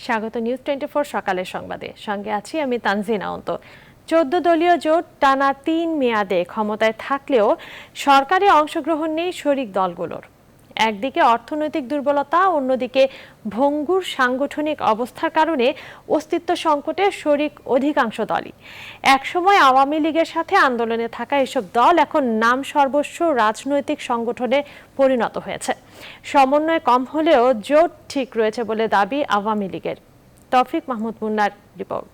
স্বাগত নিউজ 24 সকালের সংবাদে। সঙ্গে আছি আমি তানজিনা অন্ত। 14 দলীয় জোট টানা 3 মেয়াদে ক্ষমতায় থাকলেও সরকারে অংশগ্রহণ নেই শরিক দলগুলোর। একদিকে অর্থনৈতিক দুর্বলতা, অন্যদিকে ভঙ্গুর সাংগঠনিক অবস্থার কারণে অস্তিত্ব সংকটে শরিক অধিকাংশ দলই। একসময় আওয়ামী লীগের সাথে আন্দোলনে থাকা এসব দল এখন নাম সর্বস্ব রাজনৈতিক সংগঠনে পরিণত হয়েছে। সমন্বয় কম হলেও জোট ঠিক রয়েছে বলে দাবি আওয়ামী লীগের। তৌফিক মাহমুদ মুন্নার রিপোর্ট।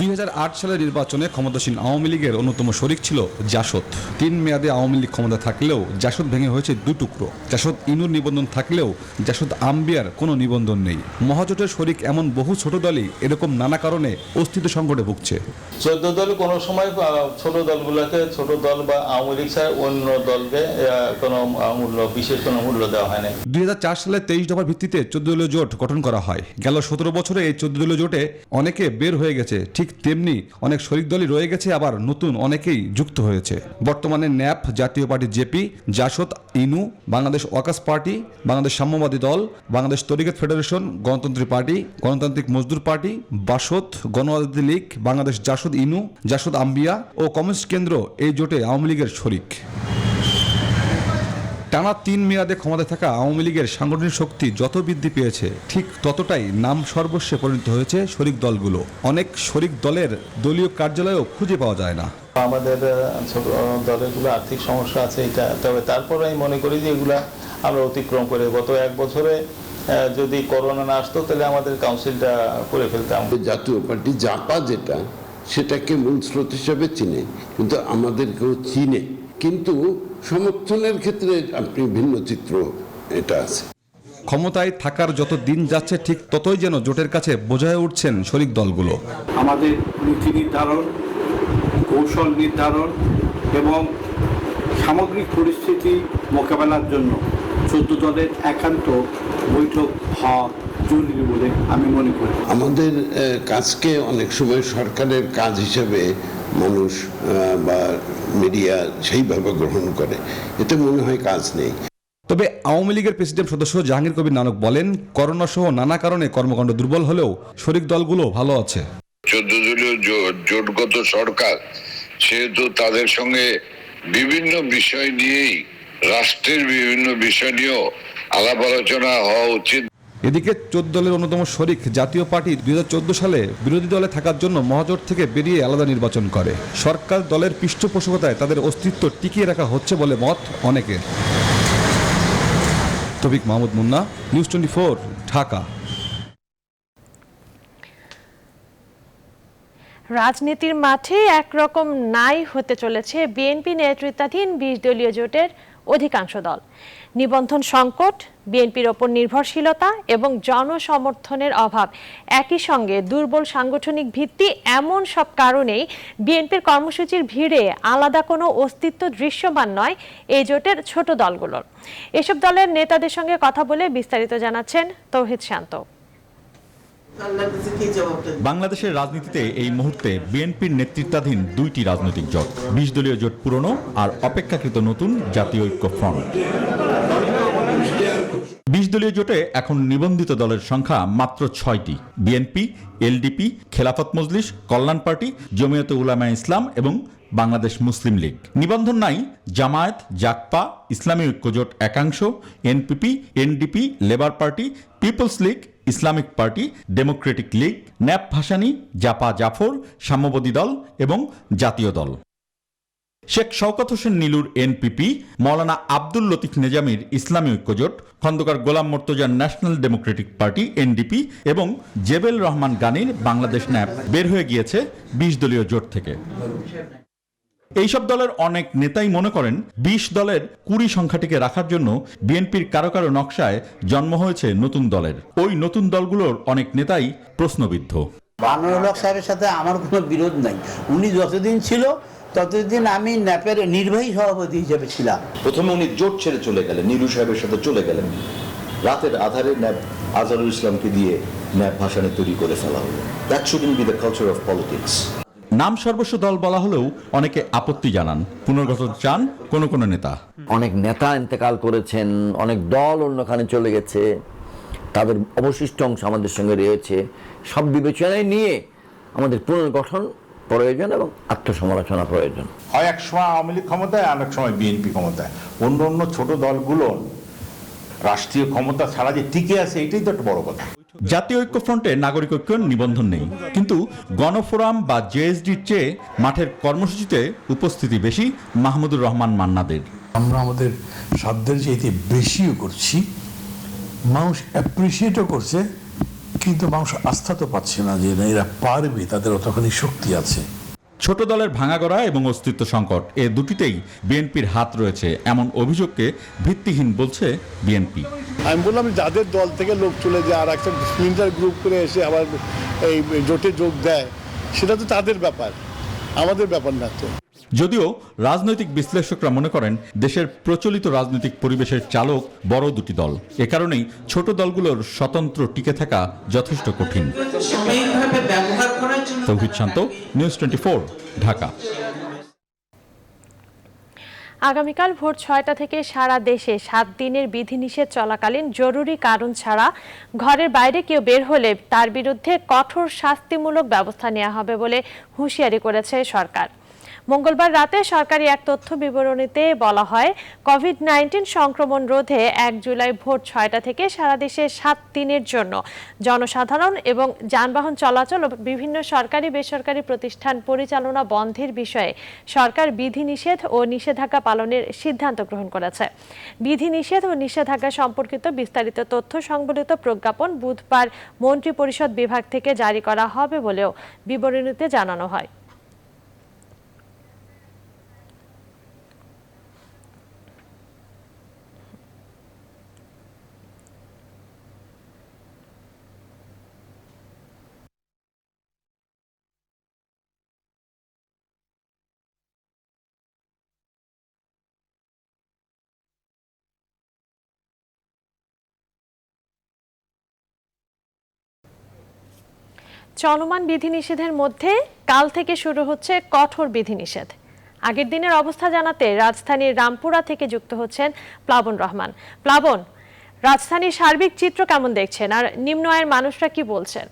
2008 সালের নির্বাচনে ক্ষমতাসীন আওয়ামী লীগের অন্যতম শরিক ছিল জাসদ। 3 মেয়াদে আওয়ামী লীগ ক্ষমতা থাকলেও জাসদ ভেঙে হয়েছে 2 টুকরো। জাসদ ইনুর নিবন্ধন থাকলেও জাসদ আম্বিয়ার কোনো নিবন্ধন নেই। মহাজোটের শরিক এমন বহু ছোট দলই এরকম নানা কারণে অস্তিত্ব সংকটে ভুগছে। 14 দল কোনো সময় ছোট দলগুলোকে ছোট দল বা আওয়ামী লীগ ছাড়া অন্য দলকে কোনো বিশেষ কোনো মূল্য দেওয়া হয় না। 2004 সালে 23 দফার ভিত্তিতে 14 দলীয় জোট গঠন করা হয়। গেল 17 বছরে এই 14 দলীয় জোটে অনেকে বের হয়ে গেছে, ঠিক তেমনি অনেক শরিক দলই রয়ে গেছে, আবার নতুন অনেকেই যুক্ত হয়েছে। বর্তমানে ন্যাপ, জাতীয় পার্টি জেপি, জাসদ, ইনু, বাংলাদেশ ওয়াকার্স পার্টি, বাংলাদেশ সাম্যবাদী দল, বাংলাদেশ তরিকত ফেডারেশন, গণতন্ত্রী পার্টি, গণতান্ত্রিক মজদুর পার্টি, বাসদ, গণআজাদী লীগ, বাংলাদেশ জাসদ ইনু, জাসদ আম্বিয়া ও কমিউনিস্ট কেন্দ্র এই জোটে আওয়ামী লীগের শরিক। টানা 3 মেয়াদে ক্ষমতায় থাকা আওয়ামী লীগের সাংগঠনিক শক্তি যত বৃদ্ধি পেয়েছে, ঠিক ততটাই নাম সর্বস্বে পরিণত হয়েছে শরিক দলগুলো। অনেক শরিক দলের দলীয় কার্যালয়ও খুঁজে পাওয়া যায় না। আমাদের ছোট দলেরগুলো আর্থিক সমস্যা আছে এটা, তবে তারপরে আমি মনে করি যে এগুলা আমরা অতিক্রম করে গত 1 বছরে যদি করোনা না আসতো তাহলে আমাদের কাউন্সিলটা করে ফেলতাম। জাতীয় পার্টি জাপা যেটা, সেটাকে মূল স্রোত হিসেবে চিনে, কিন্তু আমাদেরকেও চিনে, কিন্তু সমর্থনের ক্ষেত্রে আপনি ভিন্ন চিত্র এটা আছে। ক্ষমতায় থাকার যত দিন যাচ্ছে, ঠিক ততই যেন জোটের কাছে বোঝা হয়ে উঠছেন শরিক দলগুলো। আমাদের নীতি নির্ধারণ, কৌশল নির্ধারণ এবং সামগ্রিক পরিস্থিতি মোকাবেলার জন্য 14 দলের একান্ত বৈঠক হওয়া জরুরি বলে আমি মনে করি। আমাদের কাজকে অনেক সময় সরকারের কাজ হিসেবে মানুষ বা মিডিয়া সেইভাবে গ্রহণ করে, এতে মনে হয় কাজ নেই। তবে আওয়ামী লীগের প্রেসিডেন্ট সদস্য জাহাঙ্গীর কবির নানক বলেন, করোনা সহ নানা কারণে কর্মকাণ্ড দুর্বল হলেও শরিক দলগুলো ভালো আছে। 14 দলীয় জোটগত সরকার, সেহেতু তাদের সঙ্গে বিভিন্ন বিষয় নিয়েই, রাষ্ট্রের বিভিন্ন বিষয় নিয়েও আলাপ আলোচনা হওয়া উচিত। এদিকে 14 দলের অন্যতম শরিক জাতীয় পার্টি 2014 সালে বিরোধী দলে থাকার জন্য মহাজোট থেকে বেরিয়ে আলাদা নির্বাচন করে। সরকার দলের পৃষ্ঠপোষকতায় তাদের অস্তিত্ব টিকিয়ে রাখা হচ্ছে বলে মত অনেকের। তৌফিক মাহমুদ মুন্না, নিউজ 24, ঢাকা। রাজনীতির মাঠে একরকম নাই হতে চলেছে বিএনপি নেতৃত্বাধীন 20 দলীয় জোটের অধিকাংশ দল। নিবন্ধন সংকট, বিএনপির ওপর নির্ভরশীলতা এবং জনসমর্থনের অভাব, একই সঙ্গে দুর্বল সাংগঠনিক ভিত্তি, এমন সব কারণেই বিএনপির কর্মসূচির ভিড়ে আলাদা কোনো অস্তিত্ব দৃশ্যমান নয় এই জোটের ছোট দলগুলোর। এসব দলের নেতাদের সঙ্গে কথা বলে বিস্তারিত জানাচ্ছেন তৌহিদ শান্ত। বাংলাদেশের রাজনীতিতে এই মুহূর্তে বিএনপির নেতৃত্বাধীন 2টি রাজনৈতিক জোট, 20 দলীয় জোট পুরনো আর অপেক্ষাকৃত নতুন জাতীয় ঐক্য ফ্রন্ট। 20 দলীয় জোটে এখন নিবন্ধিত দলের সংখ্যা মাত্র 6টি: বিএনপি, এলডিপি, খেলাফত মজলিস, কল্যাণ পার্টি, জমিয়তে উলামায়ে ইসলাম এবং বাংলাদেশ মুসলিম লীগ। নিবন্ধন নাই জামায়াত, জাকপা, ইসলামী ঐক্যজোট একাংশ, NPP, NDP, Labour Party, People's League, Islamic Party, Democratic League, NAP Bhashani, Japa Zafar, Samyabadi Dal এবং জাতীয় দল। শেখ শওকত হোসেন নীলুর এনপিপি, মৌলানা আব্দুল লতিফ নেজামির ইসলামী ঐক্যজোট, খন্দকার গোলাম মর্তজার ন্যাশনাল ডেমোক্রেটিক পার্টি এনডিপি এবং জেবেল রহমান গানির বাংলাদেশ ন্যাপ বের হয়ে গিয়েছে 20 দলীয় জোট থেকে। এইসব দলের অনেক নেতাই মনে করেন 20 দলের 20 সংখ্যাটিকে রাখার জন্য বিএনপির কারো কারো নকশায় জন্ম হয়েছে নতুন দলের। ওই নতুন দলগুলোর অনেক নেতাই প্রশ্নবিদ্ধ। বানরুল হক সাহেবের সাথে আমার কোনো বিরোধ নাই, উনি যতদিন ছিল ততদিন আমি ন্যাপের নির্বাহী সভাপতি হিসেবে ছিলাম। প্রথমে উনি জোট ছেড়ে চলে গেলেন, নীলু সাহেবের সাথে চলে গেলেন, রাতের আধারে ন্যাপ আজহারুল ইসলামকে দিয়ে ন্যাপ ভাসানী তৈরি করে ফেলা হলো। That shouldn't B the culture of politics. নাম সর্বস্ব দল বলা হলেও অনেকে আপত্তি জানান, পুনর্গঠন চান কোন নেতা। অনেক নেতা ইন্তেকাল করেছেন, অনেক দল অন্যখানে চলে গেছে, তাদের অবশিষ্ট অংশ আমাদের সঙ্গে রয়েছে। সব বিবেচনায় নিয়ে আমাদের পুনর্গঠন প্রয়োজন এবং আত্মসমালোচনা প্রয়োজন। হয় এক সময় আওয়ামী লীগ ক্ষমতায়, আর এক সময় বিএনপি ক্ষমতায়। অন্য ছোট দলগুলো রাষ্ট্রীয় ক্ষমতা ছাড়া যে টিকে আছে, এটাই তো একটা বড় কথা। জাতীয় ঐক্যফ্রন্টে নাগরিক ঐক্য নিবন্ধন নেই, কিন্তু গণফোরাম বা জেএসডির চেয়ে মাঠের কর্মসূচিতে উপস্থিতি বেশি মাহমুদুর রহমান মান্নাদের। আমরা আমাদের সাধ্যের চাইতে বেশিও করছি, মানুষ অ্যাপ্রিসিয়েটও করছে, কিন্তু মানুষ আস্থা তো পাচ্ছে না যে এরা পারবে, তাদের অতখানি শক্তি আছে। ছোট দলের ভাঙাগড়া এবং অস্তিত্ব সংকট, এ দুটিতেই বিএনপির হাত রয়েছে এমন অভিযোগকে ভিত্তিহীন বলছে বিএনপি। আমি বললাম যাদের দল থেকে লোক চলে যায় আর একটা স্প্লিন্টার গ্রুপ করে এসে আবার এই জোটে যোগ দেয়, সেটা তো তাদের ব্যাপার, আমাদের ব্যাপার না তো। যদিও রাজনৈতিক বিশ্লেষকরা মনে করেন দেশের প্রচলিত রাজনৈতিক পরিবেশের চালক বড় দুটি দল, এ কারণেই ছোট দলগুলোর স্বতন্ত্র টিকে থাকা যথেষ্ট কঠিন। তৌহিদ শান্ত, নিউজ 24, ঢাকা। আগামীকাল ভোর 6টা থেকে সারা দেশে 7 দিনের বিধিনিষেধ চলাকালীন জরুরি কারণ ছাড়া ঘরের বাইরে কেউ বের হলে তার বিরুদ্ধে কঠোর শাস্তিমূলক ব্যবস্থা নেওয়া হবে বলে হুঁশিয়ারি করেছে সরকার। মঙ্গলবার রাতে সরকারি এক তথ্য বিবরণীতে বলা হয়, কোভিড-19 সংক্রমণ রোধে 1 জুলাই ভোর 6টা থেকে সারা দেশে 7 দিনের জন্য জনসাধারণ এবং যানবাহন চলাচল ও বিভিন্ন সরকারি বেসরকারি প্রতিষ্ঠান পরিচালনা বন্ধের বিষয়ে সরকার বিধিনিষেধ ও নিষেধাজ্ঞা পালনের সিদ্ধান্ত গ্রহণ করেছে। বিধিনিষেধ ও নিষেধাজ্ঞা সম্পর্কিত বিস্তারিত তথ্য সংবলিত প্রজ্ঞাপন বুধবার মন্ত্রিপরিষদ বিভাগ থেকে জারি করা হবে বলেও বিবরণীতে জানানো হয়। চলমান বিধিনিষেধের মধ্যে কাল থেকে শুরু হচ্ছে কঠোর বিধিনিষেধ। আগের দিনের অবস্থা জানাতে রাজধানীর রামপুরা থেকে যুক্ত হচ্ছেন প্লাবন রহমান। প্লাবন, রাজধানীর সার্বিক চিত্র কেমন দেখছেন আর নিম্ন আয়ের মানুষরা কি বলছেন?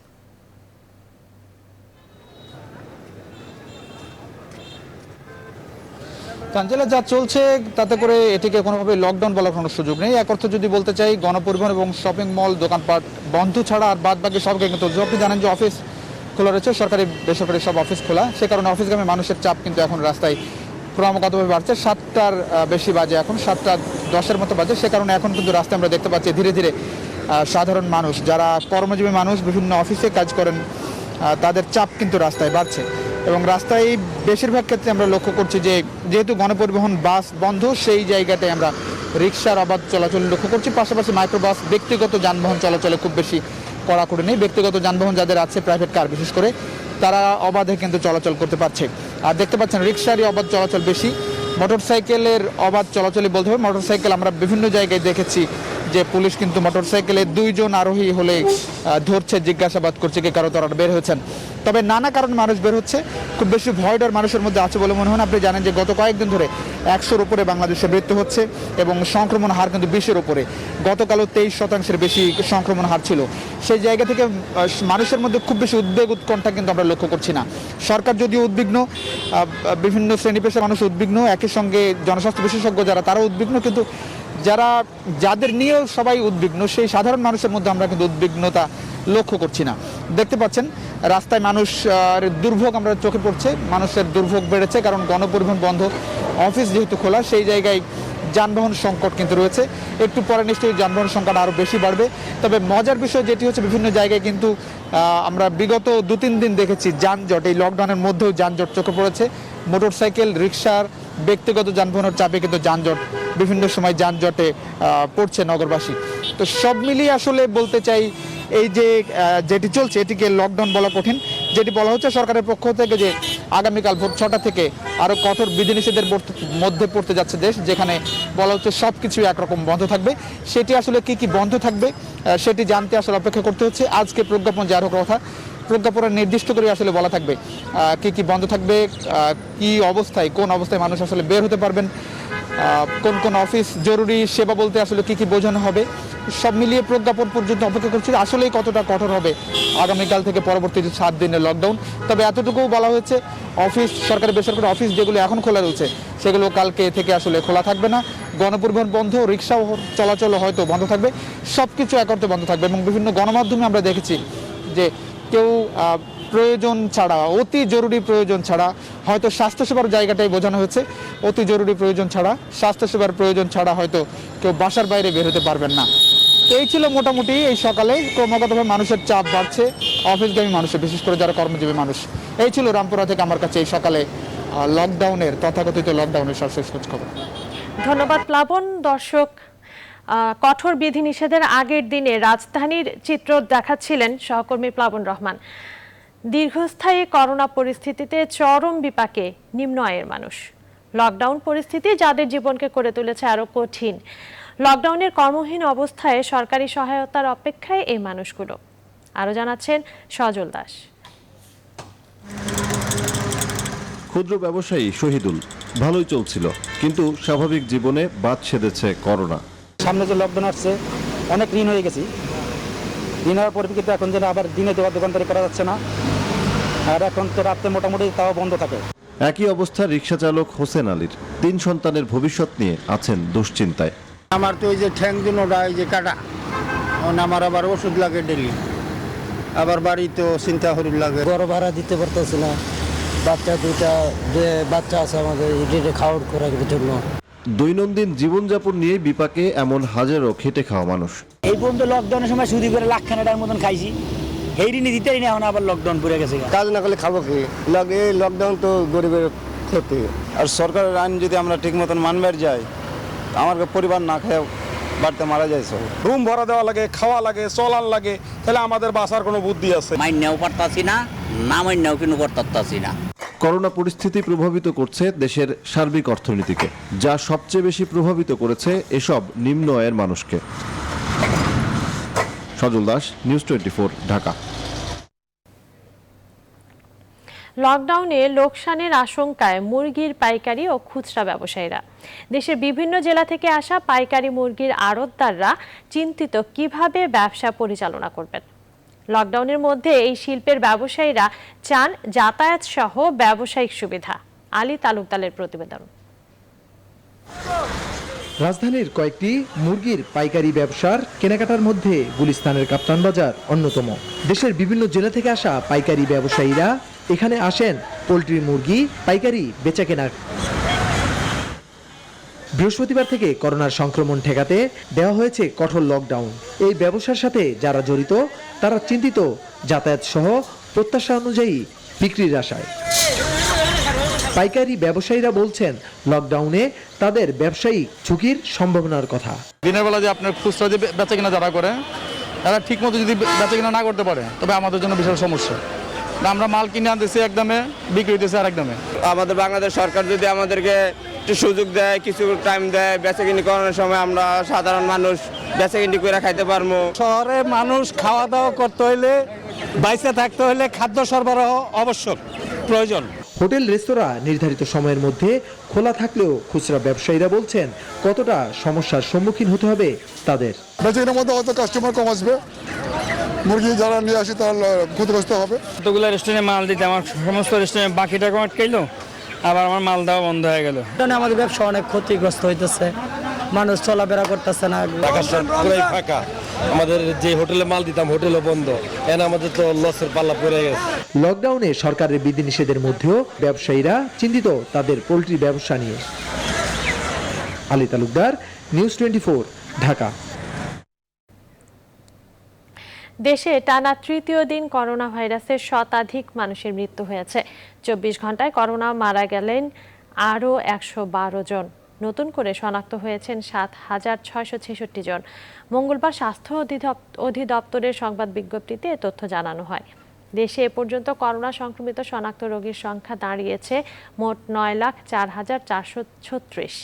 তানজিলা, যা চলছে তাতে করে এটিকে কোনোভাবে লকডাউন বলার কোনো সুযোগ নেই। এক অর্থে যদি বলতে চাই, গণপরিবহন এবং শপিং মল দোকানপাট বন্ধ ছাড়া আর বাদ বাকি সবকে কিন্তু আপনি জানেন যে অফিস খোলা রয়েছে, সরকারি বেসরকারি সব অফিস খোলা। সে কারণে অফিসগামী মানুষের চাপ কিন্তু এখন রাস্তায় ক্রমাগতভাবে বাড়ছে। 7টার বেশি বাজে, এখন 7:10 মতো বাজে। সে কারণে এখন কিন্তু রাস্তায় আমরা দেখতে পাচ্ছি ধীরে ধীরে সাধারণ মানুষ, যারা কর্মজীবী মানুষ, বিভিন্ন অফিসে কাজ করেন, তাদের চাপ কিন্তু রাস্তায় বাড়ছে। এবং রাস্তায় বেশিরভাগ ক্ষেত্রে আমরা লক্ষ্য করছি যে যেহেতু গণপরিবহন বাস বন্ধ, সেই জায়গাতে আমরা রিক্সার অবাধ চলাচল লক্ষ্য করছি। পাশাপাশি মাইক্রোবাস, ব্যক্তিগত যানবাহন চলাচলে খুব বেশি কড়াকড়ি নেই। ব্যক্তিগত যানবাহন যাদের আছে, প্রাইভেট কার বিশেষ করে, তারা অবাধে কিন্তু চলাচল করতে পারছে। আর দেখতে পাচ্ছেন রিক্সারই অবাধ চলাচল বেশি, মোটরসাইকেলের অবাধ চলাচলই বলতে হবে। মোটরসাইকেল আমরা বিভিন্ন জায়গায় দেখেছি যে পুলিশ কিন্তু মোটরসাইকেলে 2 জন আরোহী হলে ধরছে, জিজ্ঞাসাবাদ করছে কে কারো তারা বের হয়েছেন। তবে নানা কারণে মানুষ বের হচ্ছে, খুব বেশি ভয় ডর মানুষের মধ্যে আছে বলে মনে হয় না। আপনি জানেন যে গত কয়েকদিন ধরে 100-র উপরে বাংলাদেশে মৃত্যু হচ্ছে এবং সংক্রমণ হার কিন্তু 20-এর উপরে। গতকালও 23% বেশি সংক্রমণ হার ছিল। সেই জায়গা থেকে মানুষের মধ্যে খুব বেশি উদ্বেগ উৎকণ্ঠা কিন্তু আমরা লক্ষ্য করছি না। সরকার যদিও উদ্বিগ্ন, বিভিন্ন শ্রেণী পেশার মানুষ উদ্বিগ্ন, একই সঙ্গে জনস্বাস্থ্য বিশেষজ্ঞ যারা তারাও উদ্বিগ্ন, কিন্তু যাদের নিয়েও সবাই উদ্বিগ্ন, সেই সাধারণ মানুষের মধ্যে আমরা কিন্তু উদ্বিগ্নতা লক্ষ্য করছি না। দেখতে পাচ্ছেন রাস্তায় মানুষ দুর্ভোগ আমরা চোখে পড়ছে, মানুষের দুর্ভোগ বেড়েছে, কারণ গণপরিবহন বন্ধ, অফিস যেহেতু খোলা, সেই জায়গায় যানবাহন সংকট কিন্তু রয়েছে। একটু পরে নিশ্চয়ই যানবাহন সংকট আরও বেশি বাড়বে। তবে মজার বিষয় যেটি হচ্ছে, বিভিন্ন জায়গায় কিন্তু আমরা বিগত 2-3 দিন দেখেছি যানজট, এই লকডাউনের মধ্যেও যানজট চোখে পড়েছে। মোটরসাইকেল, রিক্সার, ব্যক্তিগত যানবাহনের চাপে কিন্তু যানজট, বিভিন্ন সময় যানজটে পড়ছে নগরবাসী। তো সব মিলিয়ে আসলে বলতে চাই, এই যে যেটি চলছে এটিকে লকডাউন বলা কঠিন। যেটি বলা হচ্ছে সরকারের পক্ষ থেকে যে আগামীকাল ভোর 6টা থেকে আরও কঠোর বিধিনিষেধের মধ্যে পড়তে যাচ্ছে দেশ, যেখানে বলা হচ্ছে সব কিছু একরকম বন্ধ থাকবে। সেটি আসলে কি কি বন্ধ থাকবে সেটি জানতে আসলে অপেক্ষা করতে হচ্ছে। আজকে প্রজ্ঞাপন জারি হওয়ার কথা, প্রজ্ঞাপনে নির্দিষ্ট করে আসলে বলা থাকবে কি কি বন্ধ থাকবে, কি অবস্থায় কোন অবস্থায় মানুষ আসলে বের হতে পারবেন, কোন কোন অফিস জরুরি সেবা বলতে আসলে কি কি বোঝানো হবে, সব মিলিয়ে প্রজ্ঞাপন পর্যন্ত অপেক্ষা করছি আসলেই কতটা কঠোর হবে আগামীকাল থেকে পরবর্তী 7 দিনের লকডাউন। তবে এতটুকু বলা হয়েছে, অফিস সরকারি বেসরকারি অফিস যেগুলো এখন খোলা রয়েছে সেগুলো কালকে থেকে আসলে খোলা থাকবে না। গণপরিবহন বন্ধ, রিক্সা চলাচল হয়তো বন্ধ থাকবে, সব কিছু একত্রে বন্ধ থাকবে। এবং বিভিন্ন গণমাধ্যমে আমরা দেখেছি যে কেউ প্রয়োজন ছাড়া, অতি জরুরি প্রয়োজন ছাড়া, হয়তো স্বাস্থ্যসেবার জায়গাটাই বোঝানো হয়েছে, অতি জরুরি প্রয়োজন ছাড়া, স্বাস্থ্যসেবার প্রয়োজন ছাড়া হয়তো কেউ বাসার বাইরে বের হতে পারবেন না। এই ছিল মোটামুটি এই সকালে। ক্রমাগতভাবে মানুষের চাপ বাড়ছে, অফিসগামী মানুষের, বিশেষ করে যারা কর্মজীবী মানুষ। এই ছিল রামপুরা থেকে আমার কাছে এই সকালে লকডাউনের, তথাকথিত লকডাউনের সর্বশেষ খোঁজ খবর। ধন্যবাদ প্লাবন। দর্শক, কঠোর বিধিনিষেধের আগের দিনে রাজধানীর চিত্র দেখাচ্ছিলেন সহকর্মী প্লাবন রহমান। দীর্ঘস্থায়ী করোনা পরিস্থিতিতে চরম বিপাকে নিম্ন আয়ের মানুষ। লকডাউন পরিস্থিতি যাদের জীবনকে করে তুলেছে আরো কঠিন। লকডাউনের কর্মহীন অবস্থায় সরকারি সহায়তার অপেক্ষায় এই মানুষগুলো। আরো জানাচ্ছেন সজল দাস। ক্ষুদ্র ব্যবসায়ী শহীদুল ভালোই চলছিল, কিন্তু স্বাভাবিক জীবনে বাদ সেধেছে করোনা। সামনে যে লকডাউন আসছে, অনেক ঋণ হয়ে গেছি। ঋণ হওয়ার পরিপ্রেক্ষিতে এখন যেন আবার দিনে দোকানদারি করা যাচ্ছে না, আর এখন তো রাতে মোটামুটি তাও বন্ধ থাকে। একই অবস্থা রিক্সা চালক হোসেন আলীর। 3 সন্তানের ভবিষ্যৎ নিয়ে আছেন দুশ্চিন্তায়। আমার তো ওই যে ঠ্যাং দুটোটা এই যে কাটা, আমার আবার ওষুধ লাগে ডেলি, আবার বাড়ি তো চিন্তা হরুর লাগে। ঘর ভাড়া দিতে পারতেছি না, বাচ্চা দুইটা যে বাচ্চা আছে আমাদের, এটা খাওয়ার খোরাকের জন্য। দৈনন্দিন জীবনযাপন নিয়ে বিপাকে এমন হাজারো খেটে খাওয়া মানুষ। এই পর্যন্ত লকডাউনের সময় সুদি করে লাখখানাটার মতন খাইছি, এই ঋণে দিতেই না, এখন আবার লকডাউন পড়ে গেছে। কাজ না করলে খাবো কি? এই লকডাউন তো গরিবের ক্ষতি। আর সরকারের আইন যদি আমরা ঠিক মতন মানবার যাই, আমার পরিবার না খেয়ে বাড়িতে মারা যায়। রুম ভাড়া দেওয়া লাগে, খাওয়া লাগে, চলার লাগে, তাহলে আমাদের বাঁচার কোনো বুদ্ধি আছে? মাইন্যাও পারতাছি না, না মাইন্যাও কিন্তু করতাছি না। করোনা পরিস্থিতি প্রভাবিত করছে দেশের সার্বিক অর্থনীতিকে, যা সবচেয়ে বেশি প্রভাবিত করেছে এসব নিম্ন আয়ের মানুষকে। সজল দাস, নিউজ 24, ঢাকা। লকডাউনে লোকসানের আশঙ্কায় মুরগির পাইকারি ও খুচরা ব্যবসায়ীরা। দেশের বিভিন্ন জেলা থেকে আসা পাইকারি মুরগির আড়তদাররা চিন্তিত কিভাবে ব্যবসা পরিচালনা করবেন। লকডাউনের মধ্যে এই শিল্পের ব্যবসায়ীরা চান যাতায়াত সহ ব্যবসায়িক সুবিধা। আলী তালুকদারের প্রতিবেদন। রাজধানীর কয়েকটি মুরগির পাইকারি ব্যবসার কেনাকাটার মধ্যে গুলিস্তানের কাপ্তান বাজার অন্যতম। দেশের বিভিন্ন জেলা থেকে আসা পাইকারি ব্যবসায়ীরা এখানে আসেন পোল্ট্রি মুরগি পাইকারি বেচাকেনার। বৃহস্পতিবার থেকে করোনার সংক্রমণ ঠেকাতে দেওয়া হয়েছে কঠোর লকডাউন। এই ব্যবসার সাথে যারা জড়িত তারা চিন্তিত যাতায়াত সহ প্রত্যাশা অনুযায়ী বিক্রির আশায়। পাইকারি ব্যবসায়ীরা বলছেন লকডাউনে তাদের ব্যবসায়িক ঝুঁকির সম্ভাবনার কথা। দিনের বেলা যে আপনার খুচরা যে বেচা কিনা যারা করে, তারা ঠিক মতো যদি বেচা কিনা না করতে পারে তবে আমাদের জন্য বিশাল সমস্যা। আমরা মাল কিনে আনতেছি এক দামে, বিক্রি হইতেছে আর এক দামে। আমাদের বাংলাদেশ সরকার যদি আমাদেরকে একটু সুযোগ দেয়, কিছু টাইম দেয়, বেচাকিনি করানোর সময় আমরা সাধারণ মানুষ বেচাকিনি করে খাইতে পারবো। শহরে মানুষ খাওয়া দাওয়া করতে হইলে, বাইসে থাকতে হলে খাদ্য সরবরাহ আবশ্যক, প্রয়োজন। হোটেল রেস্তোরাঁ নির্ধারিত সময়ের মধ্যে খোলা থাকলেও খুচরা ব্যবসায়ীরা বলছেন কতটা সমস্যার সম্মুখীন হতে হবে তাদের। বেচাকেনার মধ্যে হয়তো কাস্টমার কম আসবে, মুরগি যারা নিয়ে আসে তারা ক্ষতিগ্রস্ত হবে। কতগুলো রেস্টুরেন্টে মাল দিতে আমার সমস্ত রেস্টুরেন্ট বাকি টাকা আটকাইলো, আবার আমার মাল দেওয়া বন্ধ হয়ে গেল। আমাদের ব্যবসা অনেক ক্ষতিগ্রস্ত হইতেছে, মানুষ চলাফেরা করতেছে না। পুরাই ফাঁকা, আমাদের যে হোটেলে মাল দিতাম হোটেলও বন্ধ, এন আমাদের তো লসের পাল্লা পড়ে গেছে। লকডাউনে সরকারের বিধিনিষেধের মধ্যেও ব্যবসায়ীরা চিন্তিত তাদের পোল্ট্রি ব্যবসা নিয়ে। আলী তালুকদার, নিউজ 24, ঢাকা। দেশে টানা তৃতীয় দিন করোনা ভাইরাসের শতাধিক মানুষের মৃত্যু হয়েছে। 24 ঘন্টায় করোনা মারা গেলেন আরও 112 জন। নতুন করে শনাক্ত হয়েছেন 7,666 জন। মঙ্গলবার স্বাস্থ্য অধিদপ্তরের সংবাদ বিজ্ঞপ্তিতে এ তথ্য জানানো হয়। দেশে এ পর্যন্ত করোনা সংক্রমিত শনাক্ত রোগীর সংখ্যা দাঁড়িয়েছে মোট 9,04,436।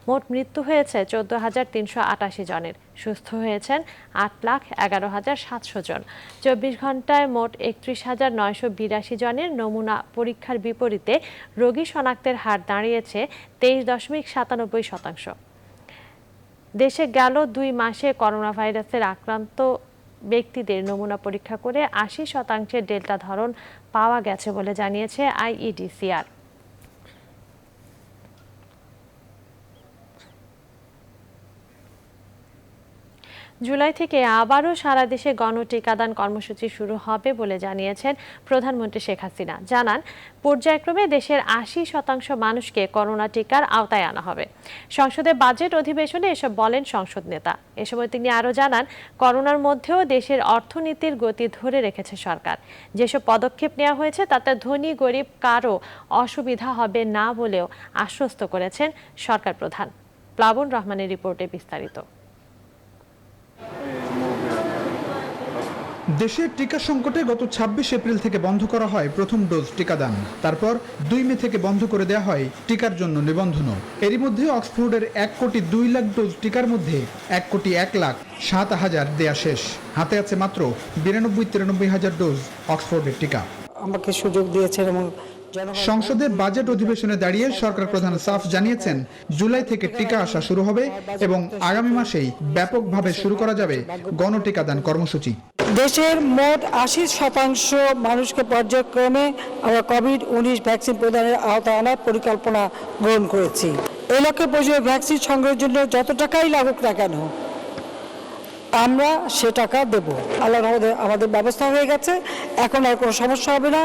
মোট মৃত্যু হয়েছে 14,388 জনের। সুস্থ হয়েছেন 8,11,700 জন। 24 ঘন্টায় মোট 31,982 জনের নমুনা পরীক্ষার বিপরীতে রোগী শনাক্তের হার দাঁড়িয়েছে 23.97%। দেশে গেল 2 মাসে করোনা ভাইরাসের আক্রান্ত ব্যক্তিদের নমুনা পরীক্ষা করে 80% ডেল্টা ধরন পাওয়া গেছে বলে জানিয়েছে আইইডিসিআর। জুলাই থেকে আবারও সারা দেশে গণটিকাদান কর্মসূচি শুরু হবে বলে জানিয়েছেন প্রধানমন্ত্রী শেখ হাসিনা। জানান, পর্যায়ক্রমে দেশের 80% মানুষকে করোনা টিকার আওতায় আনা হবে। সংসদে বাজেট অধিবেশনে এসব বলেন সংসদ নেতা। এ সময় তিনি আরও জানান, করোনার মধ্যেও দেশের অর্থনীতির গতি ধরে রেখেছে সরকার। যেসব পদক্ষেপ নেওয়া হয়েছে তাতে ধনী গরিব কারো অসুবিধা হবে না বলেও আশ্বস্ত করেছেন সরকার প্রধান। প্লাবন রহমানের রিপোর্টে বিস্তারিত। দেশের টিকা সংকটে গত 26 এপ্রিল থেকে বন্ধ করা হয় প্রথম ডোজ টিকাদান। তারপর 2 মে থেকে বন্ধ করে দেওয়া হয় টিকার জন্য নিবন্ধনও। এরই মধ্যে অক্সফোর্ডের 1,02 লাখ ডোজ টিকার মধ্যে 1,01,07,000 দেয়া শেষ। হাতে আছে মাত্র 92-93 হাজার ডোজ অক্সফোর্ডের টিকা। আমাকে সুযোগ দিয়েছেন এবং সংসদে বাজেট অধিবেশনে দাঁড়িয়ে সরকার প্রধান সাফ জানিয়েছেন, জুলাই থেকে টিকা আসা শুরু হবে এবং আগামী মাসেই ব্যাপকভাবে শুরু করা যাবে গণটিকাদান কর্মসূচি। দেশের মোট 80% মানুষকে পর্যায়ক্রমে আমরা কোভিড-19 ভ্যাকসিন প্রদানের আওতায় আনার পরিকল্পনা গ্রহণ করেছি। এই লক্ষ্যে প্রয়োজনীয় ভ্যাকসিন সংগ্রহের জন্য যত টাকাই লাগুক না কেন আমরা সে টাকা দেব। আল্লাহর রহমতে আমাদের ব্যবস্থা হয়ে গেছে, এখন আর কোনো সমস্যা হবে না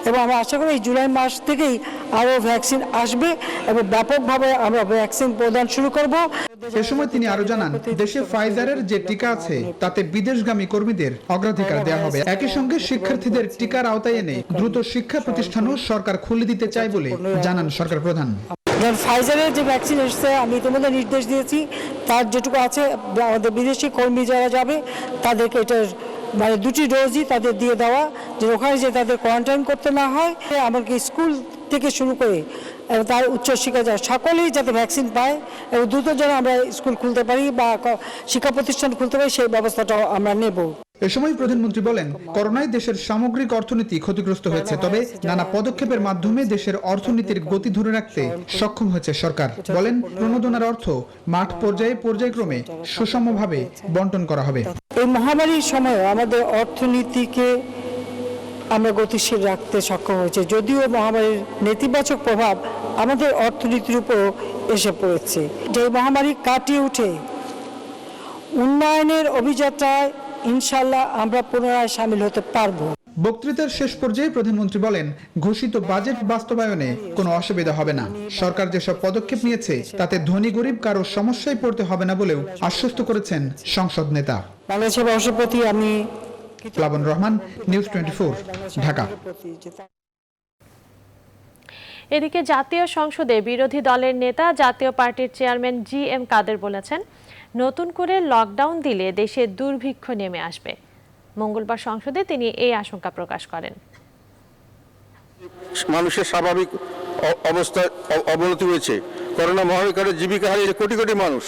এবং আমরা আশা করি এই জুলাই মাস থেকেই আরও ভ্যাকসিন আসবে এবং ব্যাপকভাবে আমরা ভ্যাকসিন প্রদান শুরু করব। এ সময় তিনি আরো জানান, দেশে ফাইজারের যে টিকা আছে তাতে বিদেশগামী কর্মীদের অগ্রাধিকার দেওয়া হবে। একই সঙ্গে শিক্ষার্থীদের টিকার আওতায় এনে দ্রুত শিক্ষা প্রতিষ্ঠানও সরকার খুলে দিতে চায় বলে জানান সরকার প্রধান। ফাইজারের যে ভ্যাকসিন এসেছে আমি ইতিমধ্যে নির্দেশ দিয়েছি, তার যেটুকু আছে আমাদের বিদেশি কর্মী যারা যাবে তাদেরকে এটার মানে 2টি ডোজই তাদের দিয়ে দেওয়া, যে ওখানে যে তাদের কোয়ারেন্টাইন করতে না হয়। এমনকি স্কুল থেকে শুরু করে এবং তার উচ্চশিক্ষা যায় সকলেই যাতে ভ্যাকসিন পায় এবং দ্রুত যেন আমরা স্কুল খুলতে পারি বা শিক্ষা প্রতিষ্ঠান খুলতে পারি সেই ব্যবস্থাটাও আমরা নেব। এ সময় প্রধানমন্ত্রী বলেন, করোনায় দেশের সামগ্রিক অর্থনীতি ক্ষতিগ্রস্ত হয়েছে, তবে নানা পদক্ষেপের মাধ্যমে দেশের অর্থনীতির গতি ধরে রাখতে সক্ষম হয়েছে সরকার। বলেন, প্রণোদনার অর্থ মাঠ পর্যায়ে পর্যায়ক্রমে সুষমভাবে বন্টন করা হবে। এই মহামারীর সময় আমাদের অর্থনীতিকে আমরা গতিশীল রাখতে সক্ষম হয়েছে, যদিও মহামারীর নেতিবাচক প্রভাব আমাদের অর্থনীতির উপর এসে পড়েছে। যে মহামারী কাটিয়ে উঠে উন্নয়নের অভিযাত্রায় ইনশাল্লাহ আমরা পুনরায় সামিল হতে পারবো। বক্তৃতার শেষ পর্যায়ে প্রধানমন্ত্রী বলেন, ঘোষিত বাজেট বাস্তবায়নে কোনো অসুবিধা হবে না। সরকার যেসব পদক্ষেপ নিয়েছে তাতে ধনী গরিব কারো সমস্যায় পড়তে হবে না বলেও আশ্বস্ত করেছেন সংসদ নেতা। বাংলাদেশের রাষ্ট্রপতি আমি প্লাবন রহমান, নিউজ 24, ঢাকা। এদিকে জাতীয় সংসদে বিরোধী দলের নেতা জাতীয় পার্টির চেয়ারম্যান জি.এম. কাদের বলেছেন, নতুন করে লকডাউন দিলে দেশে দুর্ভিক্ষ নেমে আসবে। মঙ্গলবার সংসদে তিনি এই আশঙ্কা প্রকাশ করেন। মানুষের স্বাভাবিক অবস্থায় অবনতি হয়েছে। করোনা মহামারীর জীবিকা হারিয়েছে কোটি কোটি মানুষ।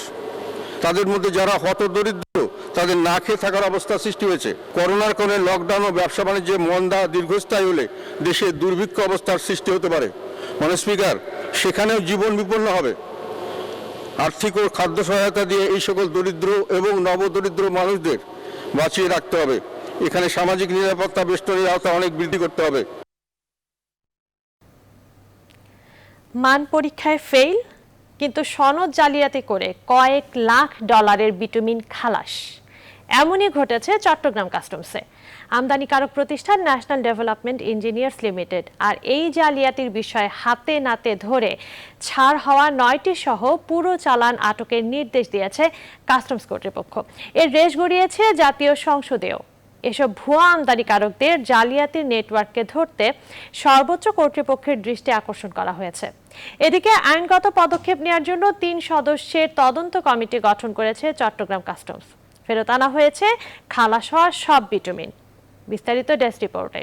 তাদের মধ্যে যারা হতদরিদ্র তাদের না খেয়ে থাকার অবস্থা সৃষ্টি হয়েছে। করোনার কারণে লকডাউন ও ব্যবসা বাণিজ্যে মন্দা দীর্ঘস্থায়ী হলে দেশে দুর্ভিক্ষ অবস্থার সৃষ্টি হতে পারে। মানে স্পিকার, সেখানেও জীবন বিপন্ন হবে। আর্থিক ও খাদ্য সহায়তা দিয়ে এই সকল দরিদ্র এবং নবদরিদ্র মানুষদের বাঁচিয়ে রাখতে হবে। এখানে সামাজিক নিরাপত্তা বেষ্টনীর আওতা অনেক বৃদ্ধি করতে হবে। মান পরীক্ষায় ফেল, কিন্তু সনদ জালিয়াতি করে কয়েক লাখ ডলারের বিটুমিন খালাস। এমনই ঘটেছে চট্টগ্রাম কাস্টমসে। আমদানিকারক প্রতিষ্ঠান ন্যাশনাল ডেভেলপমেন্ট ইঞ্জিনিয়ার্স লিমিটেড। আর এই জালিয়াতির বিষয়ে হাতে নাতে ধরে ছাড় হওয়া 9টি সহ পুরো চালান আটকের নির্দেশ দিয়েছে কাস্টমস কর্তৃপক্ষ। এর রেশ গড়িয়েছে জাতীয় সংসদেও। এসব ভুয়া আমদানিকারকদের জালিয়াতির নেটওয়ার্ককে ধরতে সর্বোচ্চ কর্তৃপক্ষের দৃষ্টি আকর্ষণ করা হয়েছে। এদিকে আইনগত পদক্ষেপ নেওয়ার জন্য 3 সদস্যের তদন্ত কমিটি গঠন করেছে চট্টগ্রাম কাস্টমস। ফেরত আনা হয়েছে খালাস হওয়া সব বিটুমিন। বিস্তারিত ডেস্ক রিপোর্টে।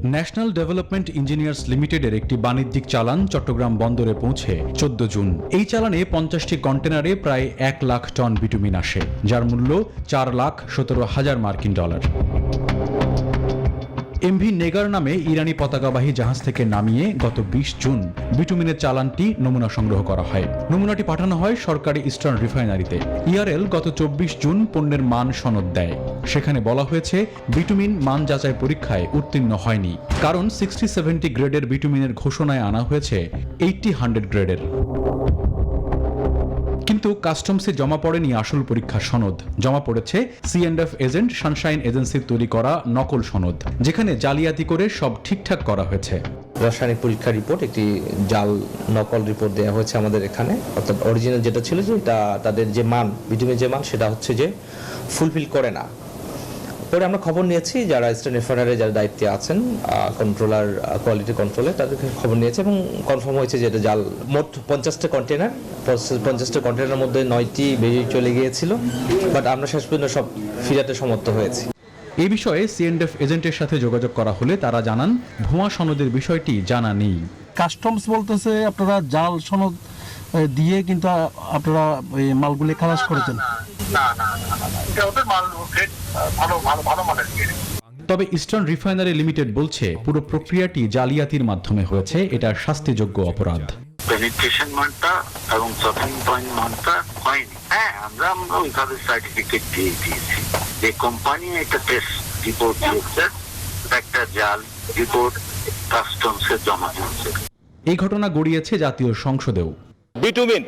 ন্যাশনাল ডেভেলপমেন্ট ইঞ্জিনিয়ার্স লিমিটেডের একটি বাণিজ্যিক চালান চট্টগ্রাম বন্দরে পৌঁছে 14 জুন। এই চালানে 50টি কন্টেনারে প্রায় 1 লাখ টন বিটুমিন আসে, যার মূল্য $4,17,000 মার্কিন। এমভি নেগার নামে ইরানি পতাকাবাহী জাহাজ থেকে নামিয়ে গত 20 জুন বিটুমিনের চালানটি নমুনা সংগ্রহ করা হয়। নমুনাটি পাঠানো হয় সরকারি ইস্টার্ন রিফাইনারিতে। ইআরএল গত 24 জুন পণ্যের মান সনদ দেয়। সেখানে বলা হয়েছে বিটুমিন মান যাচাই পরীক্ষায় উত্তীর্ণ হয়নি, কারণ 60-70 গ্রেডের বিটুমিনের ঘোষণায় আনা হয়েছে 80-100 গ্রেডের। কিন্তু কাস্টমসে জমা পড়েনি আসল পরীক্ষার সনদ, জমা পড়েছে C&F এজেন্ট সানশাইন এজেন্সির তৈরি করা নকল সনদ, যেখানে জালিয়াতি করে সব ঠিকঠাক করা হয়েছে। রাসায়নিক পরীক্ষা রিপোর্ট, একটি জাল নকল রিপোর্ট দেওয়া হয়েছে আমাদের এখানে, অর্থাৎ অরিজিনাল যেটা ছিল যে এটা তাদের যে মান, বিটুমিনের যে মান, সেটা হচ্ছে যে ফুলফিল করে না। পরে আমরা খবর নিয়েছি, যারা ইস্টার্ন রিফাইনারি যারা দায়িত্বে আছেন, কন্ট্রোলার, কোয়ালিটি কন্ট্রোলে, তাদেরকে খবর নিয়েছে এবং কনফার্ম হয়েছে যে এটা জাল। মোট 50টা কন্টেনার, 50টা কন্টেনারের মধ্যে 9টি বেরিয়ে চলে গিয়েছিল, বাট আমরা শেষ পর্যন্ত সব ফিরাতে সমর্থ হয়েছি। এই বিষয়ে C&F এজেন্টের সাথে যোগাযোগ করা হলে তারা জানান ভুয়া সনদের বিষয়টি জানা নেই। কাস্টমস বলতেছে আপনারা জাল সনদ দিয়ে কিন্তু আপনারা মালগুলি খালাস করেছেন। তবে ইস্টার্ন রিফাইনারি লিমিটেড বলছে পুরো প্রক্রিয়াটি জালিয়াতির মাধ্যমে হয়েছে, এটা শাস্তিযোগ্য অপরাধ। পেনিট্রেশন মানটা এবং শপিং পয়েন্ট মানটা হয়নি। হ্যাঁ, আমরা ওইভাবে সার্টিফিকেট দিয়ে দিয়েছি যে কোম্পানি একটা টেস্ট রিপোর্ট দিয়েছে, একটা জাল রিপোর্ট কাস্টমসে জমা দিয়েছে। এই ঘটনা গড়িয়েছে জাতীয় সংসদেও। বিটুমিন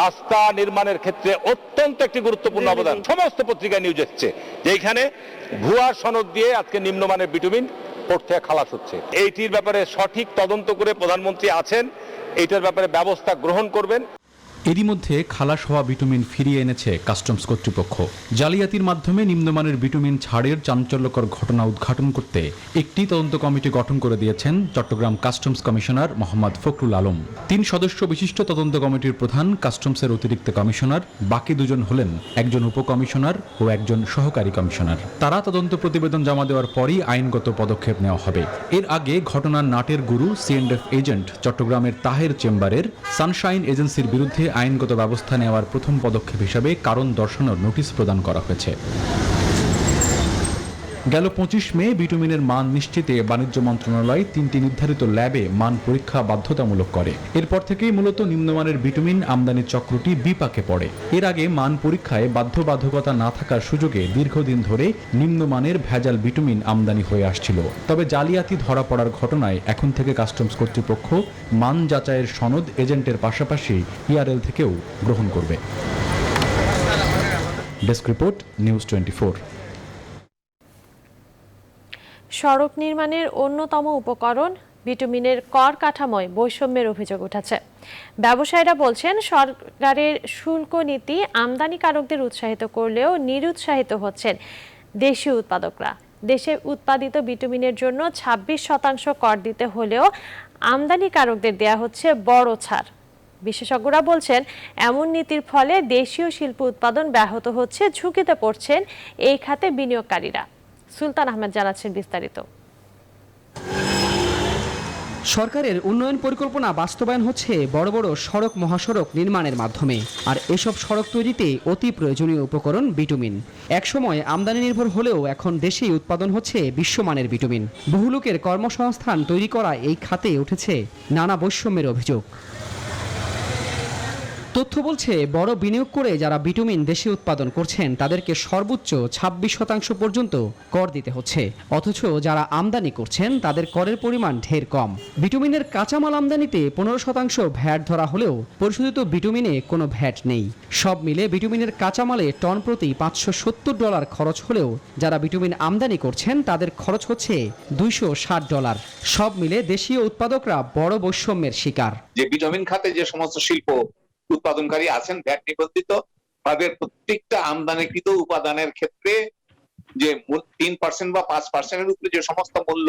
রাস্তা নির্মাণের ক্ষেত্রে অত্যন্ত একটি গুরুত্বপূর্ণ অবদান। সমস্ত পত্রিকায় নিউজ এসছে যে এখানে ভুয়া সনদ দিয়ে আজকে নিম্নমানের বিটুমিন পোর্ট থেকে খালাস হচ্ছে। এইটির ব্যাপারে সঠিক তদন্ত করে প্রধানমন্ত্রী আছেন, এইটার ব্যাপারে ব্যবস্থা গ্রহণ করবেন। এরই মধ্যে খালাস হওয়া বিটুমিন ফিরিয়ে এনেছে কাস্টমস কর্তৃপক্ষ। জালিয়াতির মাধ্যমে নিম্নমানের বিটুমিন ছাড়ের চাঞ্চল্যকর ঘটনা উদ্ঘাটন করতে একটি তদন্ত কমিটি গঠন করে দিয়েছেন চট্টগ্রাম কাস্টমস কমিশনার মোহাম্মদ ফখরুল আলম। 3 সদস্য বিশিষ্ট তদন্ত কমিটির প্রধান কাস্টমসের অতিরিক্ত কমিশনার, বাকি 2 জন হলেন একজন উপকমিশনার ও একজন সহকারী কমিশনার। তারা তদন্ত প্রতিবেদন জমা দেওয়ার পরই আইনগত পদক্ষেপ নেওয়া হবে। এর আগে ঘটনার নাটের গুরু C&F এজেন্ট চট্টগ্রামের তাহের চেম্বারের সানশাইন এজেন্সির বিরুদ্ধে আইনগত ব্যবস্থা নেওয়ার প্রথম পদক্ষেপ হিসাবে কারণ দর্শানোর নোটিশ প্রদান করা হয়েছে। গেল 25 মে বিটুমিনের মান নিশ্চিতে বাণিজ্য মন্ত্রণালয় 3টি নির্ধারিত ল্যাবে মান পরীক্ষা বাধ্যতামূলক করে। এরপর থেকেই মূলত নিম্নমানের বিটুমিন আমদানির চক্রটি বিপাকে পড়ে। এর আগে মান পরীক্ষায় বাধ্যবাধকতা না থাকার সুযোগে দীর্ঘদিন ধরে নিম্নমানের ভেজাল বিটুমিন আমদানি হয়ে আসছিল। তবে জালিয়াতি ধরা পড়ার ঘটনায় এখন থেকে কাস্টমস কর্তৃপক্ষ মান যাচাইয়ের সনদ এজেন্টের পাশাপাশি ইআরএল থেকেও গ্রহণ করবে। Desk report, news 24। সড়ক নির্মাণের অন্যতম উপকরণ বিটুমিনের কর কাঠামোয় বৈষম্যের অভিযোগ উঠেছে। ব্যবসায়ীরা বলছেন সরকারের শুল্ক নীতি আমদানিকারকদের উৎসাহিত করলেও নিরুৎসাহিত হচ্ছেন দেশীয় উৎপাদকরা। দেশে উৎপাদিত বিটুমিনের জন্য 26% কর দিতে হলেও আমদানিকারকদের দেয়া হচ্ছে বড় ছাড়। বিশেষজ্ঞরা বলছেন এমন নীতির ফলে দেশীয় শিল্প উৎপাদন ব্যাহত হচ্ছে, ঝুঁকিতে পড়ছেন এই খাতে বিনিয়োগকারীরা। সুলতান আহমেদ জানাচ্ছেন বিস্তারিত। সরকারের উন্নয়ন পরিকল্পনা বাস্তবায়ন হচ্ছে বড় বড় সড়ক মহাসড়ক নির্মাণের মাধ্যমে, আর এসব সড়ক তৈরিতে অতি প্রয়োজনীয় উপকরণ বিটুমিন। একসময় আমদানি নির্ভর হলেও এখন দেশেই উৎপাদন হচ্ছে বিশ্বমানের বিটুমিন। বহু লোকের কর্মসংস্থান তৈরি করা এই খাতে উঠেছে নানা বৈষম্যের অভিযোগ। তথ্য বলছে বড় বিনিয়োগ করে যারা বিটুমিন দেশে উৎপাদন করছেন তাদেরকে সর্বোচ্চ 26% পর্যন্ত কর দিতে হচ্ছে, অথচ যারা আমদানি করছেন তাদের করের পরিমাণ ঢের কম। বিটুমিনের কাঁচামাল আমদানিতে 15% ভ্যাট ধরা হলেও পরিশোধিত বিটুমিনে কোনো ভ্যাট নেই। সব মিলে বিটুমিনের কাঁচামালে টন প্রতি $570 খরচ হলেও যারা বিটুমিন আমদানি করছেন তাদের খরচ হচ্ছে $260। সব মিলে দেশীয় উৎপাদকরা বড় বৈষম্যের শিকার। যে বিটুমিন খাতে যে সমস্ত শিল্প উৎপাদনকারী আছেন ভ্যাট নিবন্ধিত, তাদের প্রত্যেকটা আমদানিকৃত উপাদানের ক্ষেত্রে যে 3% বা 5% উপরে যে সমস্ত মূল্য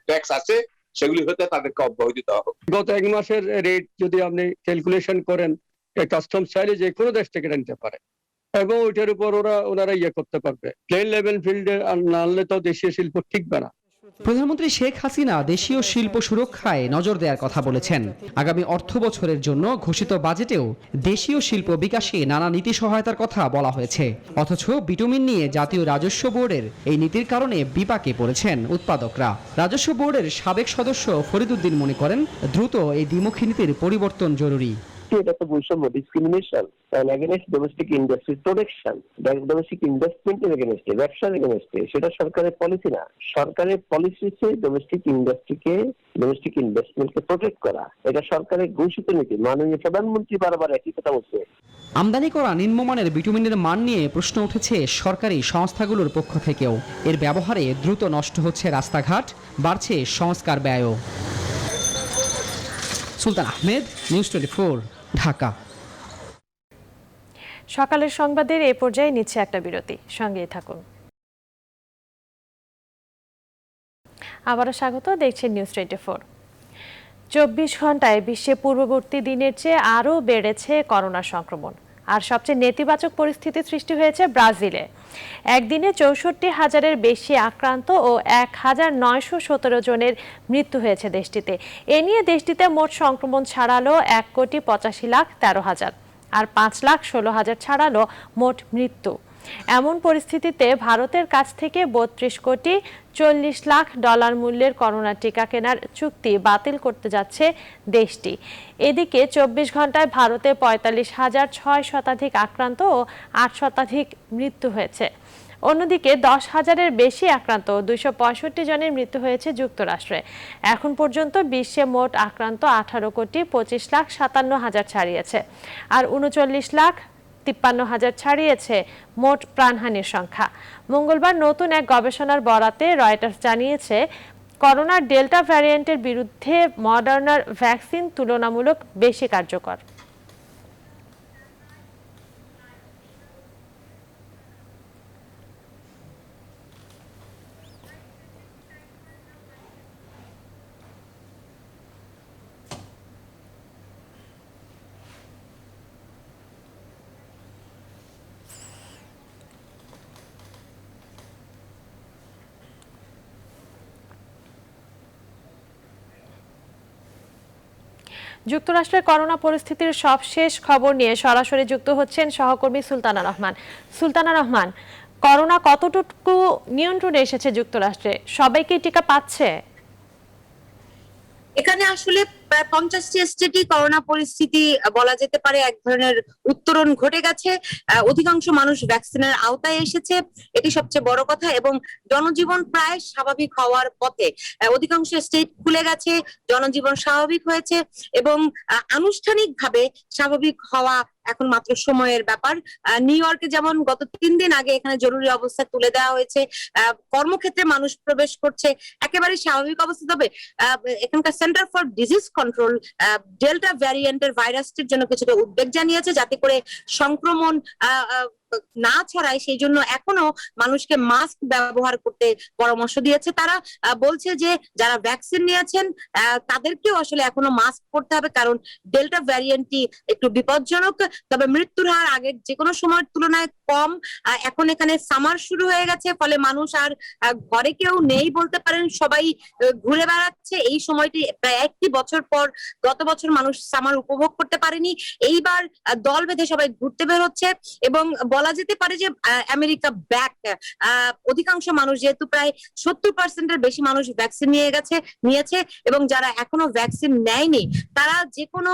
ট্যাক্স আছে সেগুলি হতে তাদেরকে অব্যাহতি দেওয়া হবে। গত 1 মাসের রেট যদি আপনি ক্যালকুলেশন করেন, কাস্টমস চাইলে যে কোনো দেশ থেকে নিতে পারে এবং ওইটার উপর ওনারা করতে পারবে। প্লেন লেভেল ফিল্ডে না আনলে তো দেশীয় শিল্প টিকবে না। প্রধানমন্ত্রী শেখ হাসিনা দেশীয় শিল্প সুরক্ষায় নজর দেওয়ার কথা বলেছেন। আগামী অর্থ বছরের জন্য ঘোষিত বাজেটেও দেশীয় শিল্প বিকাশে নানা নীতি সহায়তার কথা বলা হয়েছে। অথচ বিটুমিন নিয়ে জাতীয় রাজস্ব বোর্ডের এই নীতির কারণে বিপাকে পড়েছেন উৎপাদকরা। রাজস্ব বোর্ডের সাবেক সদস্য ফরিদ উদ্দিন মনে করেন দ্রুত এই দ্বিমুখী নীতির পরিবর্তন জরুরি। এটা তো বৈষম্য, discrimination against domestic industry protection, domestic ইনভেস্টমেন্টের এগেইনস্টে, ব্যবসার এগেইনস্টে। সেটা সরকারের পলিসি না। সরকারের পলিসি হচ্ছে ডোমেস্টিক ইন্ডাস্ট্রিকে, ডোমেস্টিক ইনভেস্টমেন্টকে প্রোটেক্ট করা। এটা সরকারের ঘোষিত নীতি। মাননীয় প্রধানমন্ত্রী বারবার একই কথা বলছে। আমদানি করা নিম্নমানের বিটুমিনের মান নিয়ে প্রশ্ন উঠেছে সরকারি সংস্থাগুলোর পক্ষ থেকেও। এর ব্যবহারে দ্রুত নষ্ট হচ্ছে রাস্তাঘাট, বাড়ছে সংস্কার ব্যয়ও। সুলতান আহমেদ, নিউজ 24, ঢাকা। সকালের সংবাদের এই পর্যায়ে নিচ্ছে একটা বিরতি, সঙ্গেই থাকুন। আবারও স্বাগত, দেখছেন নিউজ 24। 24 ঘন্টায় বিশ্বে পূর্ববর্তী দিনের চেয়ে আরও বেড়েছে করোনা সংক্রমণ। আর সবচেয়ে নেতিবাচক পরিস্থিতি সৃষ্টি হয়েছে ব্রাজিলে। একদিনে 64,000-এর বেশি আক্রান্ত ও 1,917 জনের মৃত্যু হয়েছে দেশটিতে। এ নিয়ে দেশটিতে মোট সংক্রমণ ছাড়ালো 1,85,13,000 আর 5,16,000 ছাড়ালো মোট মৃত্যু। এমন পরিস্থিতিতে ভারতের কাছ থেকে $32,40,00,000 মূল্যের করোনা টিকা কেনার চুক্তি বাতিল করতে যাচ্ছে দেশটি। এদিকে 24 ঘন্টায় ভারতে 45,006 শতাধিক আক্রান্ত ও 8 শতাধিক মৃত্যু হয়েছে। অন্যদিকে 10,000-এর বেশি আক্রান্ত 265 জনের মৃত্যু হয়েছে যুক্তরাষ্ট্রে। এখন পর্যন্ত বিশ্বে মোট আক্রান্ত 18,25,57,000 ছাড়িয়েছে, আর 39,53,000 ছাড়িয়েছে মোট প্রাণহানির সংখ্যা। মঙ্গলবার নতুন এক গবেষণার বরাতে রয়টার্স জানিয়েছে, করোনার ডেল্টা ভ্যারিয়েন্টের বিরুদ্ধে মডার্নার ভ্যাকসিন তুলনামূলক বেশি কার্যকর। যুক্তরাষ্ট্রের করোনা পরিস্থিতির সবশেষ খবর নিয়ে সরাসরি যুক্ত হচ্ছেন সহকর্মী সুলতানা রহমান। সুলতানা রহমান, করোনা কতটুকু নিয়ন্ত্রণে এসেছে যুক্তরাষ্ট্রে? সবাই কি টিকা পাচ্ছে? এখানে আসলে প্রায় 50টি স্টেটই করোনা পরিস্থিতি বলা যেতে পারে এক ধরনের উত্তরণ ঘটে গেছে। অধিকাংশ মানুষ ভ্যাকসিনের আওতায় এসেছে, এটি সবচেয়ে বড় কথা, এবং জনজীবন প্রায় স্বাভাবিক হওয়ার পথে। অধিকাংশ স্টেট খুলে গেছে, জনজীবন স্বাভাবিক হয়েছে, এবং আনুষ্ঠানিকভাবে স্বাভাবিক হওয়া এখন মাত্র সময়ের ব্যাপার। নিউ ইয়র্কে যেমন গত 3 দিন আগে এখানে জরুরি অবস্থা তুলে দেওয়া হয়েছে, কর্মক্ষেত্রে মানুষ প্রবেশ করছে একেবারে স্বাভাবিক অবস্থা। তবে এখানকার centre for disease control delta ভ্যারিয়েন্টের ভাইরাসটির জন্য কিছুটা উদ্বেগ জানিয়েছে, যাতে করে সংক্রমণ না ছড়ায় সেই জন্য এখনো মানুষকে মাস্ক ব্যবহার করতে পরামর্শ দিয়েছে। তারা বলছে যে যারা ভ্যাকসিন নিয়েছেন তাদেরকেও আসলে এখনো মাস্ক পরতে হবে, কারণ ডেল্টা ভ্যারিয়েন্টটি একটু বিপজ্জনক। তবে মৃত্যুর হার আগের যে কোনো সময়ের তুলনায় কম। এখন এখানে সামার শুরু হয়ে গেছে, ফলে মানুষ আর ঘরে কেউ নেই বলতে পারেন, সবাই ঘুরে বেড়াচ্ছে। এই সময়টি প্রায় 1 বছর পর, গত বছর মানুষ সামার উপভোগ করতে পারেনি, এইবার দল বেঁধে সবাই ঘুরতে বের হচ্ছে। এবং বলা যেতে পারে যে আমেরিকা ব্যাক। অধিকাংশ মানুষ, যেহেতু প্রায় 70%-এর বেশি মানুষ ভ্যাকসিন নিয়েছে, এবং যারা এখনো ভ্যাকসিন নেয়নি তারা যে কোনো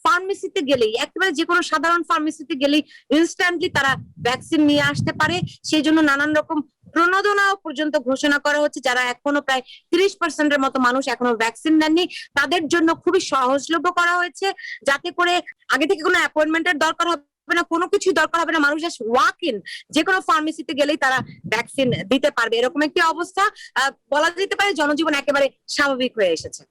ফার্মেসিতে গেলেই, একেবারে যে কোনো সাধারণ ফার্মেসিতে গেলেই ইনস্ট্যান্টলি তারা ভ্যাকসিন নিয়ে আসতে পারে। সেই জন্য নানান রকম প্রণোদনাও পর্যন্ত ঘোষণা করা হচ্ছে। যারা এখনো প্রায় 30%-এর মতো মানুষ এখনো ভ্যাকসিন নেননি, তাদের জন্য খুবই সহজলভ্য করা হয়েছে, যাতে করে আগে থেকে কোনো অ্যাপয়েন্টমেন্টের দরকার হবে না, কোনো কিছুই দরকার হবে না। মানুষ জাস্ট ওয়াক ইন, যে কোনো ফার্মেসিতে গেলেই তারা ভ্যাকসিন দিতে পারবে। এরকম একটি অবস্থা, বলা যেতে পারে জনজীবন একেবারে স্বাভাবিক হয়ে এসেছে।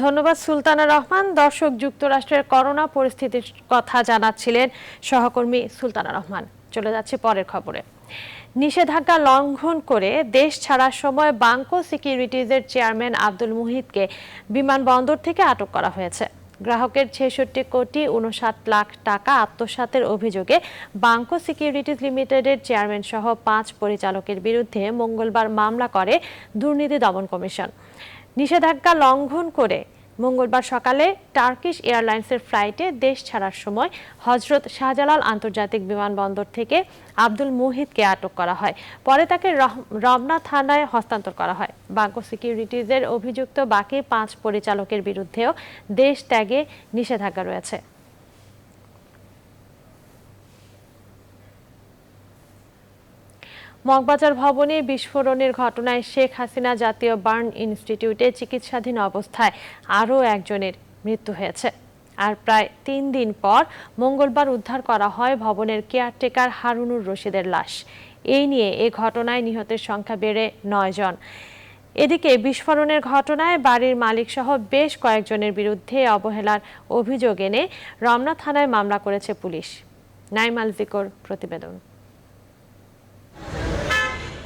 ধন্যবাদ সুলতানা রহমান। দর্শক, যুক্তরাষ্ট্রের করোনা পরিস্থিতির কথা জানাচ্ছিলেন সহকর্মী সুলতানা রহমান। চলে যাচ্ছে পরের খবরে। নিষেধাজ্ঞা লঙ্ঘন করে দেশ ছাড়ার সময় বাংকো সিকিউরিটিজের চেয়ারম্যান আব্দুল মুহিতকে বিমানবন্দর থেকে আটক করা হয়েছে। গ্রাহকের ৬৬ কোটি ৫৯ লাখ টাকা আত্মসাতের অভিযোগে বাংকো সিকিউরিটিজ লিমিটেডের চেয়ারম্যান সহ ৫ পরিচালকের বিরুদ্ধে মঙ্গলবার মামলা করে দুর্নীতি দমন কমিশন। নিষেধাজ্ঞা লঙ্ঘন করে মঙ্গলবার সকালে টার্কিশ এয়ারলাইন্সের ফ্লাইটে দেশ ছাড়ার সময় হজরত শাহজালাল আন্তর্জাতিক বিমানবন্দর থেকে আব্দুল মুহিতকে আটক করা হয়। পরে তাকে রমনা থানায় হস্তান্তর করা হয়। বাংকো সিকিউরিটিজের অভিযুক্ত বাকি ৫ পরিচালকের বিরুদ্ধেও দেশ ত্যাগে নিষেধাজ্ঞা রয়েছে। মগবাজার ভবনে বিস্ফোরণের ঘটনায় শেখ হাসিনা জাতীয় বার্ন ইনস্টিটিউটে চিকিৎসাধীন অবস্থায় আরও একজনের মৃত্যু হয়েছে। আর প্রায় ৩ দিন পর মঙ্গলবার উদ্ধার করা হয় ভবনের কেয়ারটেকার হারুনুর রশিদের লাশ। এই নিয়ে এ ঘটনায় নিহতের সংখ্যা বেড়ে ৯ জন। এদিকে বিস্ফোরণের ঘটনায় বাড়ির মালিকসহ বেশ কয়েকজনের বিরুদ্ধে অবহেলার অভিযোগ এনে রমনা থানায় মামলা করেছে পুলিশ। নাইম আল জিকর প্রতিবেদন।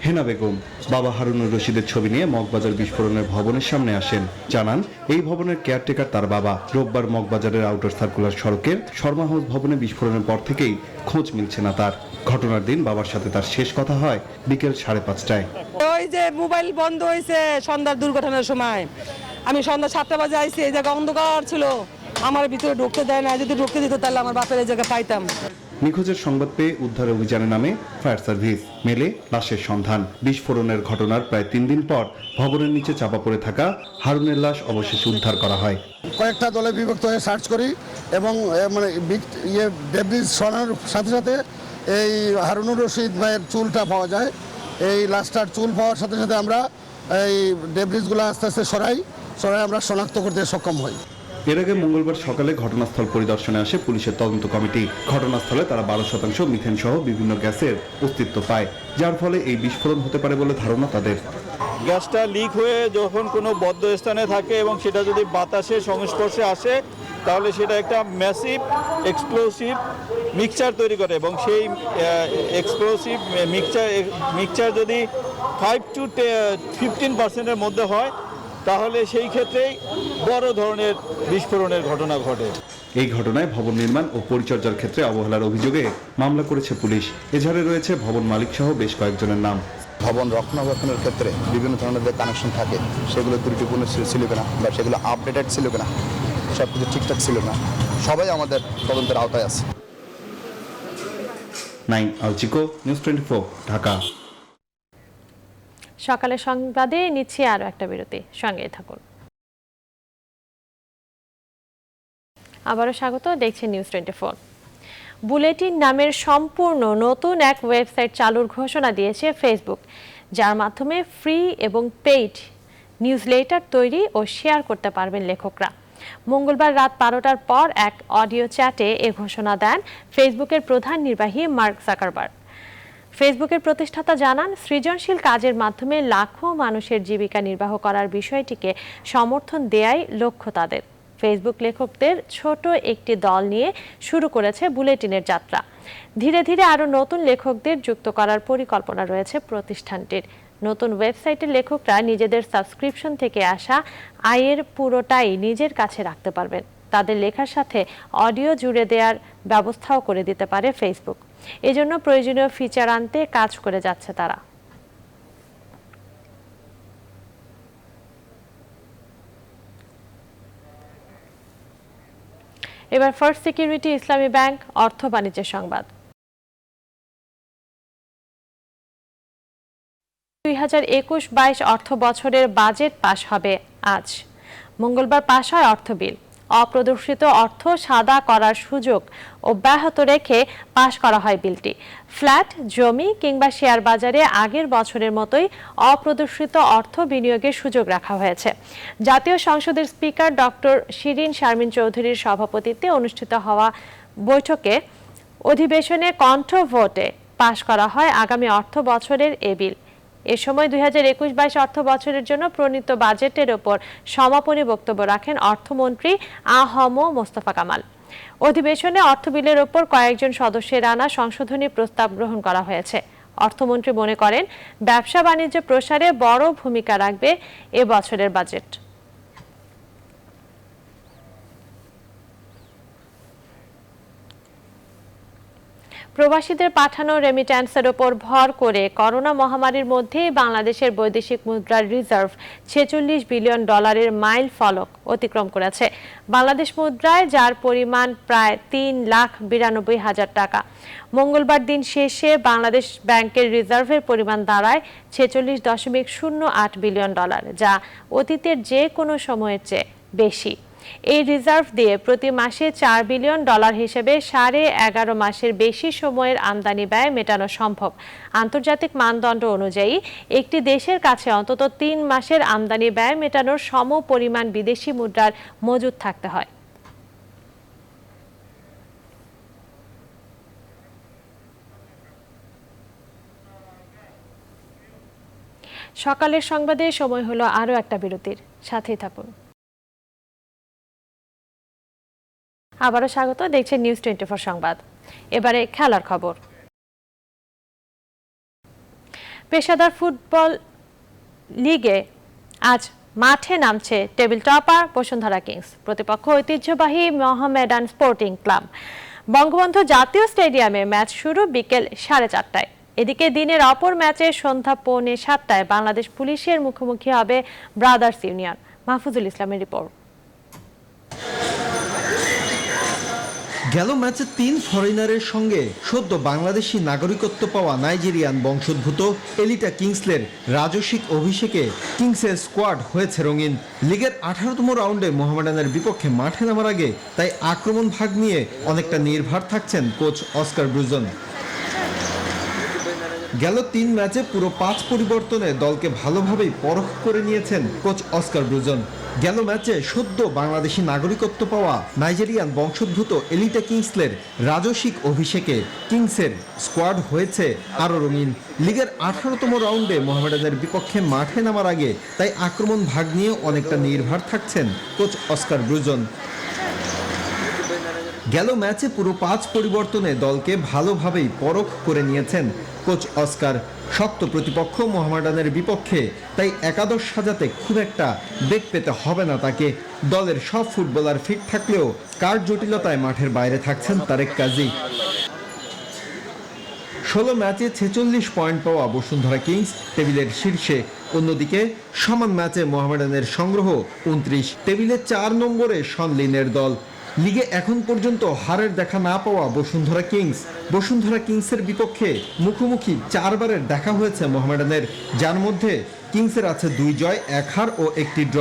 হেনা বেগম বাবা হারুনুর রশিদের ছবি নিয়ে মগবাজার বিস্ফোরণের ভবনের সামনে আসেন। জানান এই ভবনের কেয়ারটেকার তার বাবা। রোববার মগবাজারের আউটার সার্কুলার সড়কের শর্মা হাউস ভবনে বিস্ফোরণের পর থেকেই খোঁজ মিলছে না তার। ঘটনার দিন বাবার সাথে তার শেষ কথা হয় বিকেল 5:30টায়। ওই যে মোবাইল বন্ধ হয়েছে সন্ধ্যার দুর্ঘটনার সময়, আমি সন্ধ্যা 7টা বাজে আইছি, এই জায়গা অন্ধকার ছিল, আমার ভিতরে ঢুকতে দেয় না, যদি ঢুকতে দিত তাহলে আমার বাপের এই জায়গা পাইতাম। নিখোঁজের সংবাদ পেয়ে উদ্ধার অভিযানে নামে ফায়ার সার্ভিস। মেলে লাশের সন্ধান। বিস্ফোরণের ঘটনার প্রায় 3 দিন পর ভবনের নিচে চাপা পড়ে থাকা হারুনের লাশ অবশেষে উদ্ধার করা হয়। কয়েকটা দলে বিভক্ত হয়ে সার্চ করি এবং মানে ডেব্রিজ সরানোর সাথে সাথে এই হারুনুর রশিদ ভাইয়ের চুলটা পাওয়া যায়। এই লাশটার চুল পাওয়ার সাথে সাথে আমরা এই ডেব্রিজগুলো আস্তে আস্তে সরাই আমরা শনাক্ত করতে সক্ষম হই। এর আগে মঙ্গলবার সকালে ঘটনাস্থল পরিদর্শনে আসে পুলিশের তদন্ত কমিটি। ঘটনাস্থলে তারা 12% মিথেন সহ বিভিন্ন গ্যাসের অস্তিত্ব পায়, যার ফলে এই বিস্ফোরণ হতে পারে বলে ধারণা তাদের। গ্যাসটা লিক হয়ে যখন কোনো বদ্ধ স্থানে থাকে এবং সেটা যদি বাতাসের সংস্পর্শে আসে তাহলে সেটা একটা ম্যাসিভ এক্সপ্লোসিভ মিক্সচার তৈরি করে এবং সেই এক্সপ্লোসিভ মিক্সচার যদি 5 to 15% মধ্যে হয় তাহলে সেই ক্ষেত্রেই বড় ধরনের বিস্ফোরণের ঘটনা ঘটে। এই ঘটনায় ভবন নির্মাণ ও পরিচর্যার ক্ষেত্রে অবহেলার অভিযোগে মামলা করেছে পুলিশ। এজাহারে রয়েছে ভবন মালিক সহ বেশ কয়েকজনের নাম। ভবন রক্ষণাবেক্ষণের ক্ষেত্রে বিভিন্ন ধরনের যে কানেকশন থাকে সেগুলো ত্রুটিপূর্ণ ছিল কিনা বা সেগুলো আপডেটেড ছিল কিনা, সব কিছু ঠিকঠাক ছিল না, সবাই আমাদের তদন্তের আওতায় আছে। নাইম আল জিকর, নিউজ 24, ঢাকা। সকালের সংবাদে নিচ্ছি আরো একটা বিরতি, সঙ্গেই থাকুন। আবারও স্বাগত, দেখছেন নিউজ 24। বুলেটিন নামের সম্পূর্ণ নতুন এক ওয়েবসাইট চালুর ঘোষণা দিয়েছে ফেসবুক, যার মাধ্যমে ফ্রি এবং পেইড নিউজলেটার তৈরি ও শেয়ার করতে পারবেন লেখকরা। মঙ্গলবার রাত 12টার পর এক অডিও চ্যাটে এ ঘোষণা দেন ফেসবুকের প্রধান নির্বাহী মার্ক জাকারবার্গ। ফেসবুকের প্রতিষ্ঠাতা জানান, সৃজনশীল কাজের মাধ্যমে লাখো মানুষের জীবিকা নির্বাহ করার বিষয়টিকে সমর্থন দেয়াই লক্ষ্য তাদের। ফেসবুক লেখকদের ছোট একটি দল নিয়ে শুরু করেছে বুলেটিনের যাত্রা। ধীরে ধীরে আরও নতুন লেখকদের যুক্ত করার পরিকল্পনা রয়েছে প্রতিষ্ঠানটির। নতুন ওয়েবসাইটের লেখকরা নিজেদের সাবস্ক্রিপশন থেকে আসা আয়ের পুরোটাই নিজের কাছে রাখতে পারবেন। তাদের লেখার সাথে অডিও জুড়ে দেওয়ার ব্যবস্থাও করে দিতে পারে ফেসবুক। এজন্য প্রয়োজনীয় ফিচার আনতে কাজ করে যাচ্ছে তারা। এবার ফার্স্ট সিকিউরিটি ইসলামী ব্যাংক অর্থ বাণিজ্যের সংবাদ। 2021-22 অর্থ বছরের বাজেট পাশ হবে আজ। মঙ্গলবার পাশ হয় অর্থ বিল। অপ্রদর্শিত অর্থ সাদা করার সুযোগ অব্যাহত রেখে পাশ করা হয় বিলটি। ফ্ল্যাট, জমি কিংবা শেয়ার বাজারে আগের বছরের মতোই অপ্রদর্শিত অর্থ বিনিয়োগের সুযোগ রাখা হয়েছে। জাতীয় সংসদের স্পিকার ডক্টর শিরিন শারমিন চৌধুরীর সভাপতিত্বে অনুষ্ঠিত হওয়া বৈঠকে অধিবেশনে কণ্ঠ ভোটে পাশ করা হয় আগামী অর্থ বছরের এ বিল। এ সময় 2021-22 অর্থ বছরের জন্য প্রণীত বাজেটের ওপর সমাপনী বক্তব্য রাখেন অর্থমন্ত্রী আ.হ.ম মোস্তফা কামাল। অধিবেশনে অর্থ বিলের ওপর কয়েকজন সদস্যের আনা সংশোধনী প্রস্তাব গ্রহণ করা হয়েছে। অর্থমন্ত্রী মনে করেন, ব্যবসা বাণিজ্য প্রসারে বড় ভূমিকা রাখবে এ বছরের বাজেট। প্রবাসীদের পাঠানো রেমিট্যান্সের ওপর ভর করে করোনা মহামারীর মধ্যে বাংলাদেশের বৈদেশিক মুদ্রার রিজার্ভ 46 বিলিয়ন ডলারের মাইল ফলক অতিক্রম করেছে বাংলাদেশ মুদ্রায়, যার পরিমাণ প্রায় 3,92,000 টাকা। মঙ্গলবার দিন শেষে বাংলাদেশ ব্যাংকের রিজার্ভের পরিমাণ দাঁড়ায় 46.08 বিলিয়ন ডলার, যা অতীতের যে কোনো সময়ের চেয়ে বেশি। এই রিজার্ভ দিয়ে প্রতি মাসে 4 বিলিয়ন ডলার হিসেবে 11.5 মাসের বেশি সময়ের আমদানি ব্যয় মেটানো সম্ভব। আন্তর্জাতিক মানদণ্ড অনুযায়ী একটি দেশের কাছে অন্তত 3 মাসের আমদানি ব্যয় মেটানোর সম পরিমাণ বিদেশি মুদ্রার মজুদ থাকতে হয়। সকালের সংবাদে সময় হলো আরও একটা বিরতির, সাথেই থাকুন। আবারও স্বাগত, দেখছেন নিউজ 24 সংবাদ। এবারে খেলার খবর। পেশাদার ফুটবল লিগে আজ মাঠে নামছে টেবিল টপার বসুন্ধরা কিংস। প্রতিপক্ষ ঐতিহ্যবাহী মোহামেডান স্পোর্টিং ক্লাব। বঙ্গবন্ধু জাতীয় স্টেডিয়ামে ম্যাচ শুরু বিকেল 4:30টায়। এদিকে দিনের অপর ম্যাচে সন্ধ্যা 6:45টায় বাংলাদেশ পুলিশের মুখোমুখি হবে ব্রাদার্স ইউনিয়ন। মাহফুজুল ইসলামের রিপোর্ট। গেল ম্যাচে 3 ফরেনারের সঙ্গে সদ্য বাংলাদেশি নাগরিকত্ব পাওয়া নাইজেরিয়ান বংশোদ্ভূত এলিটা কিংসলের রাজস্বিক অভিষেকে কিংসের স্কোয়াড হয়েছে রঙিন। লিগের 18তম রাউন্ডে মোহামেডানের বিপক্ষে মাঠে নামার আগে তাই আক্রমণ ভাগ নিয়ে অনেকটা নির্ভর থাকছেন কোচ অস্কার ব্রুজন। গেল 3 ম্যাচে পুরো 5 পরিবর্তনে দলকে ভালোভাবেই পরখ করে নিয়েছেন কোচ অস্কার ব্রুজন। গেল ম্যাচে সদ্য বাংলাদেশি নাগরিকত্ব পাওয়া নাইজেরিয়ান বংশোদ্ভূত এলিটা কিংসলের রাজস্বিক অভিষেকে কিংসের স্কোয়াড হয়েছে আরও রঙিন। লিগের 18তম রাউন্ডে মোহামেডানের বিপক্ষে মাঠে নামার আগে তাই আক্রমণ ভাগ নিয়ে অনেকটা নির্ভর থাকছেন কোচ অস্কার ব্রুজন। গেল ম্যাচে পুরো 5 পরিবর্তনে দলকে ভালোভাবেই পরখ করে নিয়েছেন কোচ অস্কার। শক্ত প্রতিপক্ষ মোহামেডানের বিপক্ষে তাই একাদশ সাজাতে খুব একটা বেগ পেতে হবে না তাকে। দলের সব ফুটবলার ফিট থাকলেও কার জটিলতায় মাঠের বাইরে থাকছেন তারেক কাজী। 16 ম্যাচে 46 পয়েন্ট পাওয়া বসুন্ধরা কিংস টেবিলের শীর্ষে। অন্যদিকে সমান ম্যাচে মোহামেডানের সংগ্রহ 29। টেবিলে 4 নম্বরে সনলিনের দল। লিগে এখন পর্যন্ত হারের দেখা না পাওয়া বসুন্ধরা কিংসের বিপক্ষে মুখোমুখি 4 বারের দেখা হয়েছে মোহামেডানের, যার মধ্যে কিংসের আছে 2 জয়, 1 হার ও 1টি ড্র।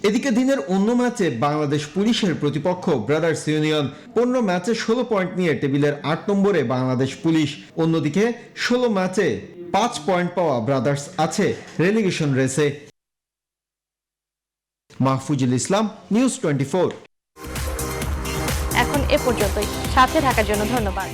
এদিকে দিনের অন্য ম্যাচে বাংলাদেশ পুলিশের প্রতিপক্ষ ব্রাদার্স ইউনিয়ন। 15 ম্যাচে 16 পয়েন্ট নিয়ে টেবিলের 8 নম্বরে বাংলাদেশ পুলিশ। অন্যদিকে 16 ম্যাচে 5 পয়েন্ট পাওয়া ব্রাদার্স আছে রেলিগেশন রেসে। মাহফুজুল ইসলাম, নিউজ 24। এখন এ পর্যন্তই। সাথে থাকার জন্য ধন্যবাদ।